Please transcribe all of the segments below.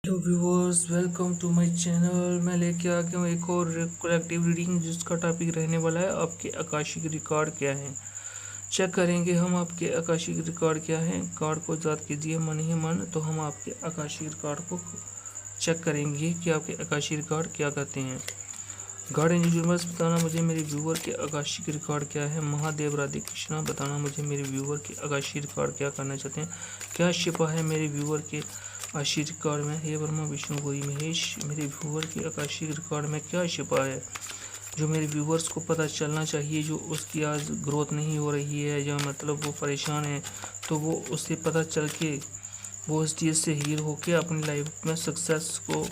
Hello viewers, welcome to my channel. मैं लेके आ गया हूँ एक और कलेक्टिव रीडिंग जिसका टॉपिक रहने वाला है आपके आकाशिक रिकॉर्ड क्या हैं। चेक करेंगे हम आपके आकाशिक रिकॉर्ड क्या हैं। कार्ड को याद कीजिए मन ही मन, तो हम आपके आकाशिक रिकॉर्ड को चेक करेंगे कि आपके आकाशिक रिकॉर्ड क्या कहते हैं। गार्डन यूनिवर्स बताना मुझे मेरे व्यूअर के आकाशिक रिकॉर्ड क्या है। महादेव राधे कृष्णा बताना मुझे मेरे व्यूअर के आकाशिक रिकॉर्ड क्या करना चाहते हैं। क्या छिपा है मेरे व्यूअर के आकाशीय रिकॉर्ड में। हे ब्रह्मा विष्णु गौरी महेश, मेरे व्यूअर के आकाशीय रिकॉर्ड में क्या छिपा है जो मेरे व्यूअर्स को पता चलना चाहिए। जो उसकी आज ग्रोथ नहीं हो रही है या मतलब वो परेशान है, तो वो उससे पता चल के वो उस चीज़ से हील होके अपनी लाइफ में सक्सेस को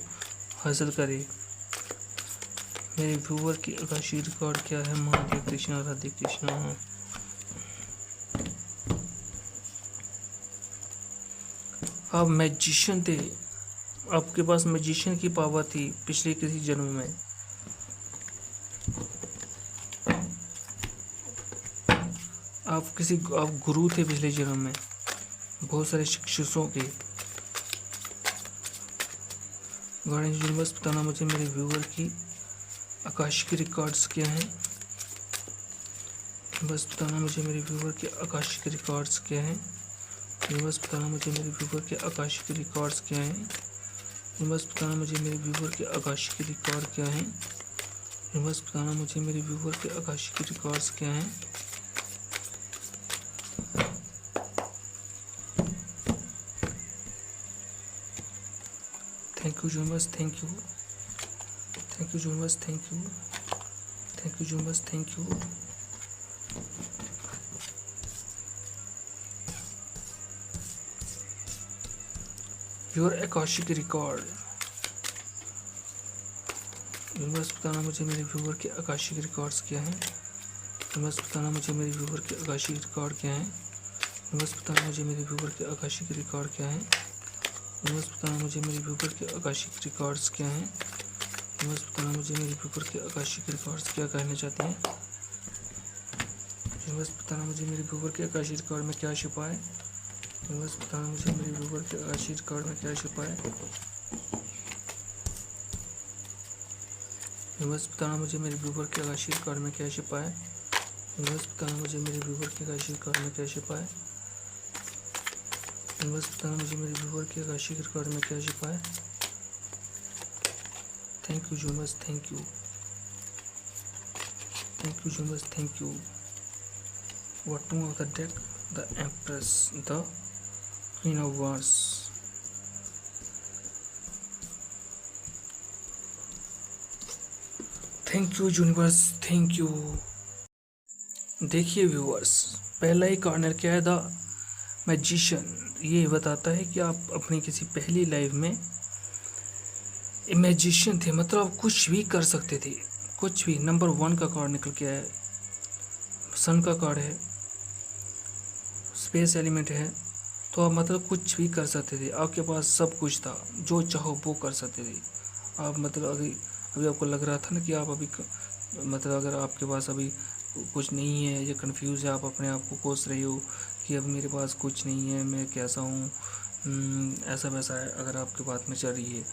हासिल करे। मेरे व्यूअर की आकाशीय रिकॉर्ड क्या है। महादेव कृष्णा राधे कृष्णा। आप मैजिशियन थे, आपके पास मैजिशियन की पावर थी पिछले किसी जन्म में। आप गुरु थे पिछले जन्म में, बहुत सारे शिक्षकों के। गार्डन यूनिवर्स बताना मुझे मेरे व्यूअर की आकाशिक रिकॉर्ड्स क्या हैं। बस बताना मुझे मेरे व्यूअर के आकाशिक रिकॉर्ड्स क्या हैं। बस बताना मुझे मेरे व्यूअर के आकाशिक रिकॉर्ड्स क्या हैं। बस बताना मुझे मेरे व्यूअर के आकाशिक रिकॉर्ड क्या हैं। बस बताना मुझे मेरे व्यूअर के आकाशिक रिकॉर्ड्स क्या हैं। Thank you universe, thank you, thank you universe, thank you, thank you universe, thank you. Your Akashic record. Universe बताना मुझे मेरे व्यूअर के आकाशिक रिकॉर्ड्स क्या हैं। यूनिवर्स बताना मुझे मेरे व्यूअर के आकाशिक रिकॉर्ड क्या हैं। यूनिवर्स बताना मुझे मेरे व्यूअर के आकाशिक रिकॉर्ड क्या हैं। यूनिवर्स बताना मुझे मेरे व्यूअर के आकाशिक रिकॉर्ड्स क्या हैं। यूनिवर्स बताना मुझे मेरे व्यूअर के आकाशिक रिकॉर्ड्स क्या कहना चाहते हैं। यूनिवर्स बताना मुझे मेरे व्यूअर के आकाशिक रिकॉर्ड में क्या छिपा है। यूनिवर्स बताना मुझे मेरे व्यूअर के आकाशिक रिकॉर्ड में क्या छिपा है। यूनिवर्स बताना मुझे मेरे व्यूअर के आकाशिक रिकॉर्ड में क्या छिपा है। यूनिवर्स बताना मुझे मेरे व्यूअर के आकाशिक रिकॉर्ड में क्या छिपा है। यूनिवर्स बताना मुझे मेरे व्यूअर के आकाशिक रिकॉर्ड में क्या छिपा है। Thank you universe, thank you, thank you universe, thank you. Bottom of the deck, the empress, the queen of wars. Thank you universe, thank you. देखिए व्यूअर्स, पहला ही कॉर्नर क्या है, द मैजिशियन। ये बताता है कि आप अपनी किसी पहली लाइफ में मैजिशियन थे, मतलब आप कुछ भी कर सकते थे, कुछ भी। नंबर 1 का कार्ड निकल के आया है, सन का कार्ड है, स्पेस एलिमेंट है। तो आप मतलब कुछ भी कर सकते थे, आपके पास सब कुछ था, जो चाहो वो कर सकते थे आप। मतलब अभी अभी आपको लग रहा था ना कि आप अभी मतलब अगर आपके पास अभी कुछ नहीं है या कंफ्यूज है, आप अपने आप को कोस रहे हो कि अब मेरे पास कुछ नहीं है, मैं कैसा हूँ, ऐसा वैसा है, अगर आपके बात में चल रही है,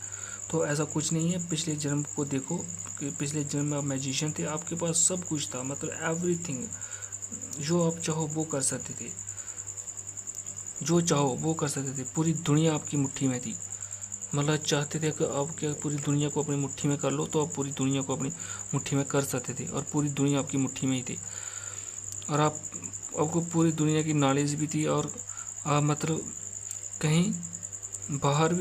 तो ऐसा कुछ नहीं है। पिछले जन्म को देखो कि पिछले जन्म में आप मैजिशियन थे, आपके पास सब कुछ था, मतलब एवरीथिंग। जो आप चाहो वो कर सकते थे, जो चाहो वो कर सकते थे। पूरी दुनिया आपकी मुट्ठी में थी, मतलब चाहते थे कि आप क्या पूरी दुनिया को अपनी मुट्ठी में कर लो, तो आप पूरी दुनिया को अपनी मुट्ठी में कर सकते थे, और पूरी दुनिया आपकी मुट्ठी में ही थी। और आपको पूरी दुनिया की नॉलेज भी थी, और आप मतलब कहीं बाहर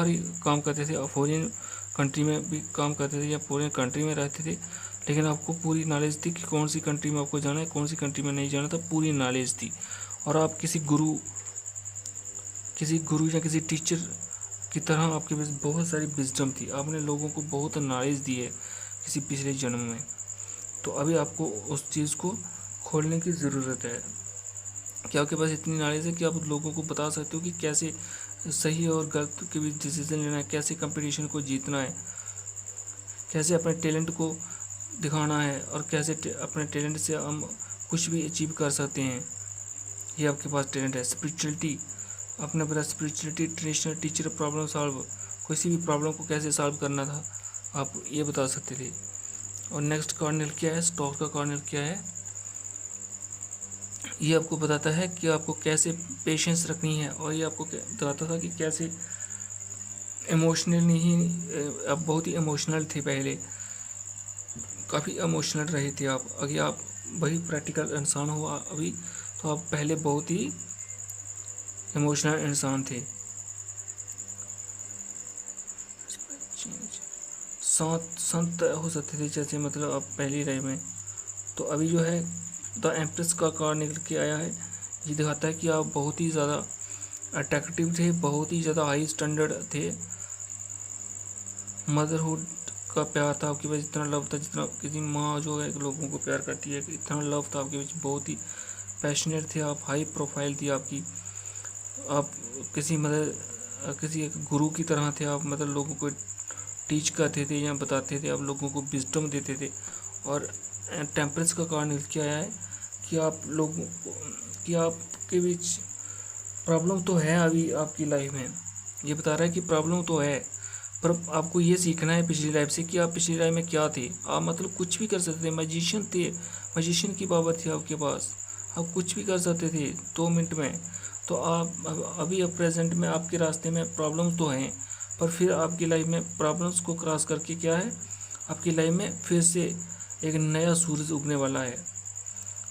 ही काम करते थे, फॉरेन कंट्री में भी काम करते थे या फॉरेन कंट्री में रहते थे, लेकिन आपको पूरी नॉलेज थी कि कौन सी कंट्री में आपको जाना है, कौन सी कंट्री में नहीं जाना था, पूरी नॉलेज थी। और आप किसी गुरु या किसी टीचर की तरह आपके पास बहुत सारी विजडम थी, आपने लोगों को बहुत नॉलेज दी है किसी पिछले जन्म में। तो अभी आपको उस चीज़ को खोलने की ज़रूरत है कि आपके पास इतनी नॉलेज है कि आप लोगों को बता सकते हो कि कैसे सही और गलत के बीच डिसीजन लेना है, कैसे कंपटीशन को जीतना है, कैसे अपने टैलेंट को दिखाना है, और कैसे अपने टैलेंट से हम कुछ भी अचीव कर सकते हैं। ये आपके पास टैलेंट है। स्पिरिचुअलिटी, अपने पास spirituality, traditional teacher, problem solve, किसी भी प्रॉब्लम को कैसे सॉल्व करना था, आप ये बता सकते थे। और नेक्स्ट कार्डिनल क्या है, स्टॉक का कार्डिनल क्या है, ये आपको बताता है कि आपको कैसे पेशेंस रखनी है, और ये आपको बताता था कि कैसे इमोशनल नहीं, आप बहुत ही इमोशनल थे पहले, काफ़ी इमोशनल रहे थे आप। अगर आप वही प्रैक्टिकल इंसान हो अभी, तो आप पहले बहुत ही इमोशनल इंसान थे। संत हो सकते थे जैसे, मतलब आप पहली राय में। तो अभी जो है द एम्प्रेस का कार्ड निकल के आया है। ये दिखाता है कि आप बहुत ही ज़्यादा अट्रैक्टिव थे, बहुत ही ज़्यादा हाई स्टैंडर्ड थे। मदरहुड का प्यार था आपके पास, इतना लव था जितना किसी माँ जो है लोगों को प्यार करती है, इतना लव था आपके बीच, बहुत ही पैशनेट थे आप, हाई प्रोफाइल थी आपकी। आप किसी एक गुरु की तरह थे आप, मतलब लोगों को टीच करते थे या बताते थे, आप लोगों को विजडम देते थे। और टेम्परेंस का कारण क्या है कि आप लोगों को, कि आपके बीच प्रॉब्लम तो है अभी आपकी लाइफ में, ये बता रहा है कि प्रॉब्लम तो है, पर आपको ये सीखना है पिछली लाइफ से कि आप पिछली लाइफ में क्या थे। आप मतलब कुछ भी कर सकते थे, मैजिशियन थे, मैजिशियन की पावर थी आपके पास, आप कुछ भी कर सकते थे 2 मिनट में। तो आप अभी अब प्रेजेंट में आपके रास्ते में प्रॉब्लम्स तो हैं, पर फिर आपकी लाइफ में प्रॉब्लम्स को क्रॉस करके क्या है, आपकी लाइफ में फिर से एक नया सूरज उगने वाला है।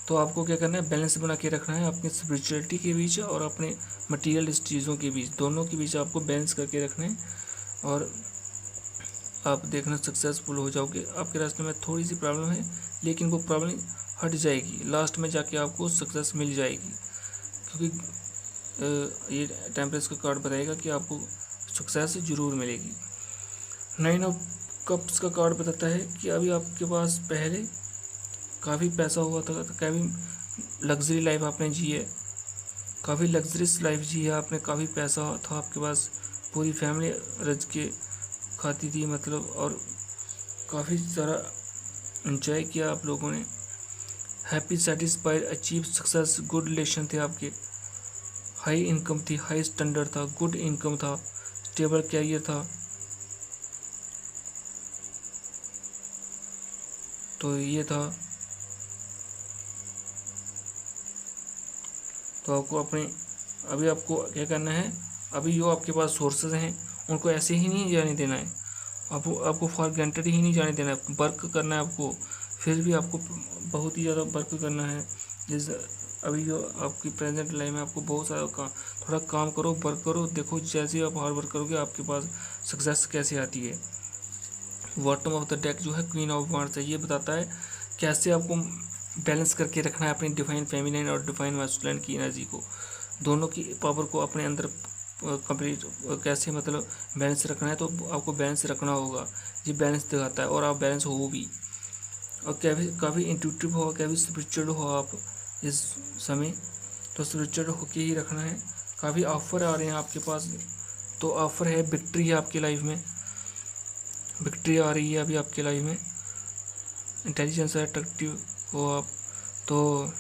तो आपको क्या करना है, बैलेंस बना के रखना है अपनी स्पिरिचुअलिटी के बीच और अपने मटीरियल चीज़ों के बीच, दोनों के बीच आपको बैलेंस करके रखना है। और आप देखना सक्सेसफुल हो जाओगे। आपके रास्ते में थोड़ी सी प्रॉब्लम है, लेकिन वो प्रॉब्लम हट जाएगी, लास्ट में जाके आपको सक्सेस मिल जाएगी, क्योंकि ये टेम्परेंस का कार्ड बताएगा कि आपको सक्सेस ज़रूर मिलेगी। 9 ऑफ कप्स का कार्ड बताता है कि अभी आपके पास पहले काफ़ी पैसा हुआ था, काफ़ी लग्जरी लाइफ आपने जी है, काफ़ी लग्जरियस लाइफ जी है आपने, काफ़ी पैसा था आपके पास, पूरी फैमिली रज के खाती थी मतलब, और काफ़ी सारा एंजॉय किया आप लोगों ने। Happy, satisfied, achieve success, good relation थे आपके, हाई इनकम थी, हाई स्टैंडर्ड था, गुड इनकम था, स्टेबल कैरियर था। तो ये था। तो आपको अभी आपको क्या करना है, अभी जो आपके पास सोर्सेज हैं उनको ऐसे ही नहीं जाने देना है, आपको फॉर ग्रांटेड ही नहीं जाने देना है, वर्क करना है आपको, फिर भी आपको बहुत ही ज़्यादा वर्क करना है। जिस अभी जो आपकी प्रेजेंट लाइफ में आपको बहुत सारा थोड़ा काम करो, वर्क करो, देखो जैसे आप हार्ड वर्क करोगे आपके पास सक्सेस कैसे आती है। बॉटम ऑफ द डेक जो है क्वीन ऑफ वांड्स है, ये बताता है कैसे आपको बैलेंस करके रखना है अपनी डिफाइन फेमिनिन और डिफाइन मैस्कुलिन की एनर्जी को, दोनों की पावर को अपने अंदर कंप्लीट कैसे मतलब बैलेंस रखना है। तो आपको बैलेंस रखना होगा, ये बैलेंस दिखाता है, और आप बैलेंस हो भी, और काफ़ी इंट्यूटिव हो, काफ़ी स्पिरिचुअल हो आप इस समय, तो स्पिरिचुअल होके ही रखना है। काफ़ी ऑफर आ रहे हैं आपके पास, तो ऑफर है, विक्ट्री है आपकी लाइफ में, विक्ट्री आ रही है अभी आपकी लाइफ में। इंटेलिजेंस है, अट्रैक्टिव हो आप, तो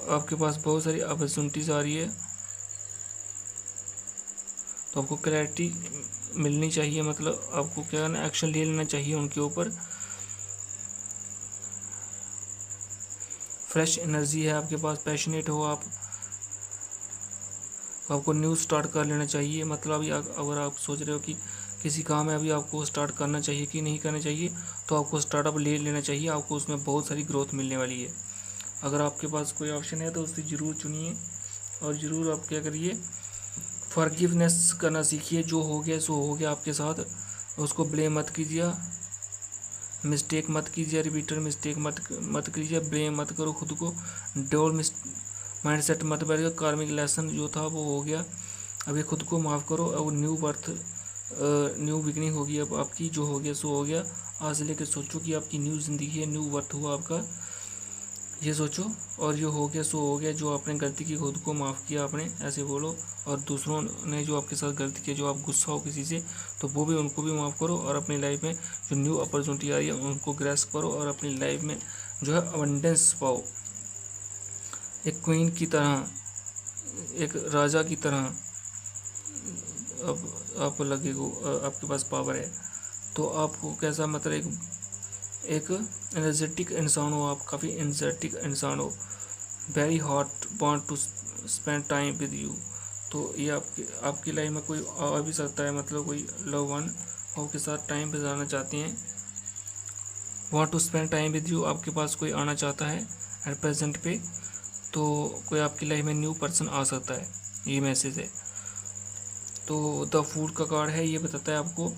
आपके पास बहुत सारी अपॉर्चुनिटीज़ आ रही है, तो आपको क्लैरिटी मिलनी चाहिए, मतलब आपको क्या करना, एक्शन ले लेना चाहिए उनके ऊपर। फ्रेश एनर्जी है आपके पास, पैशनेट हो आप, तो आपको न्यू स्टार्ट कर लेना चाहिए। मतलब अभी अगर आप सोच रहे हो कि किसी काम में अभी आपको स्टार्ट करना चाहिए कि नहीं करना चाहिए, तो आपको स्टार्टअप ले लेना चाहिए, आपको उसमें बहुत सारी ग्रोथ मिलने वाली है। अगर आपके पास कोई ऑप्शन है तो उससे ज़रूर चुनिए, और ज़रूर आप क्या करिए, फॉरगिवनेस करना सीखिए, जो हो गया सो हो गया आपके साथ, उसको ब्लेम मत कीजिए, मिस्टेक मत कीजिए, रिपीटर मिस्टेक मत कीजिए, ब्लेम मत करो खुद को, डोल माइंडसेट मत बैठिए, कार्मिक लेसन जो था वो हो गया, अभी खुद को माफ़ करो, अब न्यू बिगनिंग होगी अब आपकी, जो हो गया सो हो गया। आज से लेकर सोचो कि आपकी न्यू ज़िंदगी है, न्यू बर्थ हुआ आपका, ये सोचो, और जो हो गया सो हो गया। जो आपने गलती की खुद को माफ़ किया आपने, ऐसे बोलो, और दूसरों ने जो आपके साथ गलती की, जो आप गुस्सा हो किसी से, तो वो भी उनको भी माफ़ करो, और अपनी लाइफ में जो न्यू अपॉर्चुनिटी आ रही है उनको ग्रैस्प करो, और अपनी लाइफ में जो है अबंडेंस पाओ, एक क्वीन की तरह, एक राजा की तरह अब आपको लगेगा आपके पास पावर है, तो आपको कैसा मतलब एक एनर्जेटिक इंसान हो, आप काफ़ी एनर्जेटिक इंसान हो, very hot want to spend time with you. तो ये आपकी लाइफ में कोई आ भी सकता है, मतलब कोई लव वन आपके साथ टाइम बिताना चाहते हैं, want to spend time with you, आपके पास कोई आना चाहता है एट प्रेजेंट पे, तो कोई आपकी लाइफ में न्यू पर्सन आ सकता है, ये मैसेज है। तो द फूड का कार्ड है, ये बताता है आपको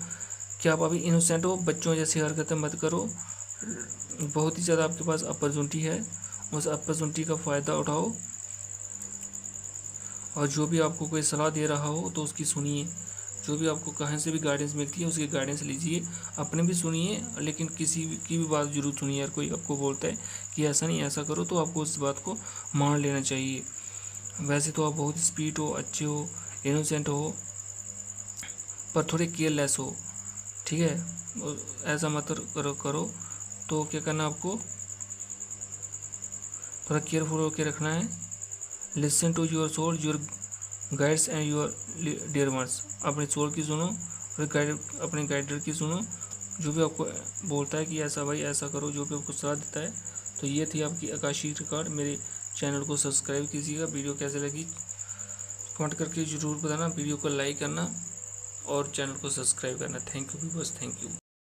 कि आप अभी इनोसेंट हो, बच्चों जैसी हरकतें मत करो, बहुत ही ज़्यादा आपके पास अपॉर्चुनिटी है, उस अपॉर्चुनिटी का फ़ायदा उठाओ, और जो भी आपको कोई सलाह दे रहा हो तो उसकी सुनिए, जो भी आपको कहीं से भी गाइडेंस मिलती है उसकी गाइडेंस लीजिए, अपने भी सुनिए, लेकिन किसी की भी बात जरूर सुनिए। अगर कोई आपको बोलता है कि ऐसा नहीं ऐसा करो, तो आपको उस बात को मान लेना चाहिए। वैसे तो आप बहुत स्वीट हो, अच्छे हो, इनोसेंट हो, पर थोड़े केयरलेस हो, ठीक है, ऐसा मत करो। तो क्या करना, आपको थोड़ा केयरफुल होकर रखना है। Listen to your soul, your guides and your dear ones, अपने सोल की सुनो और अपने गाइडर की सुनो, जो भी आपको बोलता है कि ऐसा भाई ऐसा करो, जो भी आपको सलाह देता है। तो ये थी आपकी आकाशीय रिकॉर्ड। मेरे चैनल को सब्सक्राइब कीजिएगा। वीडियो कैसे लगी कमेंट करके ज़रूर बताना, वीडियो को लाइक करना और चैनल को सब्सक्राइब करना। Thank you viewers, thank you.